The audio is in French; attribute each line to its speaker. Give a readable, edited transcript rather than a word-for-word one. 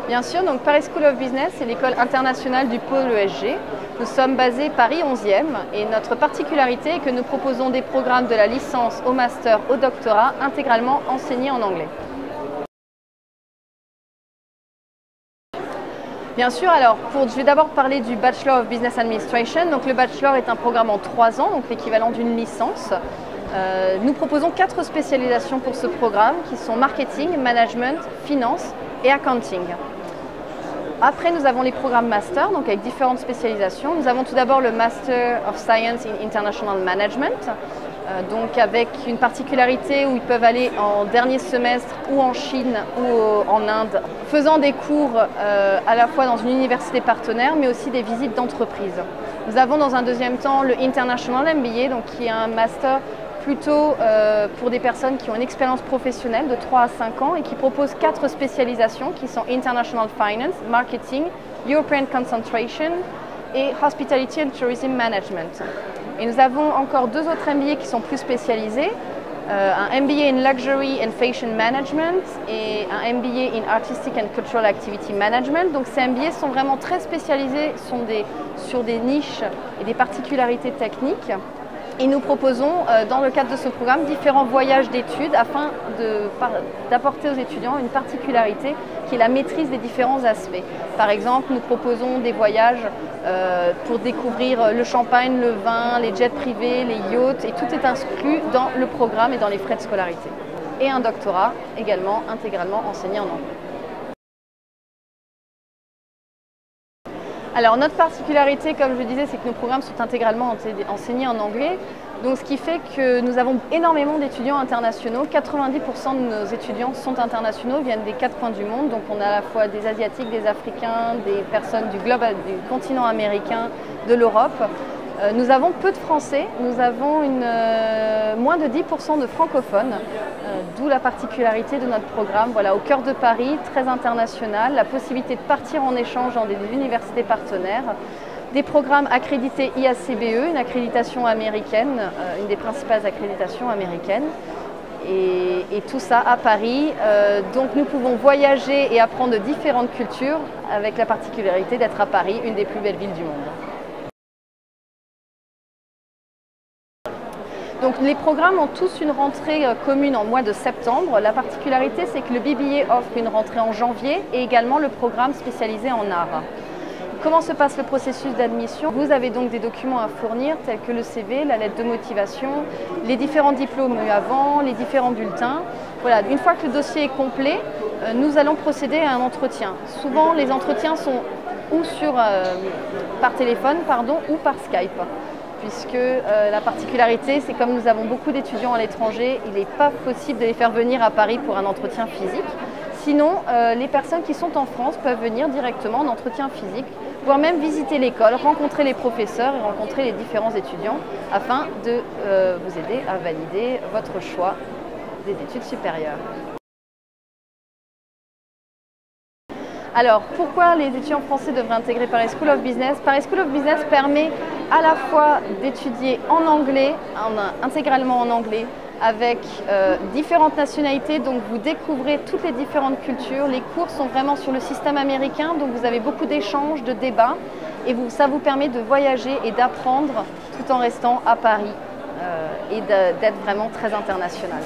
Speaker 1: Bien sûr, donc Paris School of Business, c'est l'école internationale du pôle ESG. Nous sommes basés Paris 11e et notre particularité est que nous proposons des programmes de la licence au master au doctorat intégralement enseignés en anglais. Bien sûr, alors je vais d'abord parler du Bachelor of Business Administration. Donc le Bachelor est un programme en 3 ans, donc l'équivalent d'une licence. Nous proposons 4 spécialisations pour ce programme qui sont marketing, management, finance et accounting. Après, nous avons les programmes master, donc avec différentes spécialisations. Nous avons tout d'abord le Master of Science in International Management, donc avec une particularité où ils peuvent aller en dernier semestre ou en Chine ou en Inde, faisant des cours à la fois dans une université partenaire, mais aussi des visites d'entreprise. Nous avons dans un deuxième temps le International MBA, donc qui est un master plutôt pour des personnes qui ont une expérience professionnelle de 3 à 5 ans et qui propose 4 spécialisations qui sont International Finance, Marketing, European Concentration et Hospitality and Tourism Management. Et nous avons encore 2 autres MBA qui sont plus spécialisés, un MBA in Luxury and Fashion Management et un MBA in Artistic and Cultural Activity Management. Donc ces MBA sont vraiment très spécialisés, sur des niches et des particularités techniques. Et nous proposons, dans le cadre de ce programme, différents voyages d'études afin d'apporter aux étudiants une particularité qui est la maîtrise des différents aspects. Par exemple, nous proposons des voyages pour découvrir le champagne, le vin, les jets privés, les yachts, et tout est inclus dans le programme et dans les frais de scolarité. Et un doctorat également intégralement enseigné en anglais. Alors notre particularité, comme je disais, c'est que nos programmes sont intégralement enseignés en anglais. Donc ce qui fait que nous avons énormément d'étudiants internationaux. 90% de nos étudiants sont internationaux, viennent des 4 coins du monde. Donc on a à la fois des Asiatiques, des Africains, des personnes du continent américain, de l'Europe. Nous avons peu de Français, nous avons moins de 10% de francophones, d'où la particularité de notre programme. Voilà, au cœur de Paris, très international, la possibilité de partir en échange dans des universités partenaires, des programmes accrédités IACBE, une accréditation américaine, une des principales accréditations américaines, et tout ça à Paris. Donc nous pouvons voyager et apprendre de différentes cultures avec la particularité d'être à Paris, une des plus belles villes du monde. Donc les programmes ont tous une rentrée commune en mois de septembre. La particularité, c'est que le BBA offre une rentrée en janvier et également le programme spécialisé en art. Comment se passe le processus d'admission? Vous avez donc des documents à fournir tels que le CV, la lettre de motivation, les différents diplômes eu avant, les différents bulletins. Voilà, une fois que le dossier est complet, nous allons procéder à un entretien. Souvent, les entretiens sont ou par téléphone ou par Skype. Puisque la particularité, c'est comme nous avons beaucoup d'étudiants à l'étranger, il n'est pas possible de les faire venir à Paris pour un entretien physique. Sinon, les personnes qui sont en France peuvent venir directement en entretien physique, voire même visiter l'école, rencontrer les professeurs et rencontrer les différents étudiants afin de vous aider à valider votre choix des études supérieures. Alors, pourquoi les étudiants français devraient intégrer Paris School of Business? Paris School of Business permet à la fois d'étudier en anglais, intégralement en anglais, avec différentes nationalités, donc vous découvrez toutes les différentes cultures. Les cours sont vraiment sur le système américain, donc vous avez beaucoup d'échanges, de débats, et ça vous permet de voyager et d'apprendre tout en restant à Paris et d'être vraiment très international.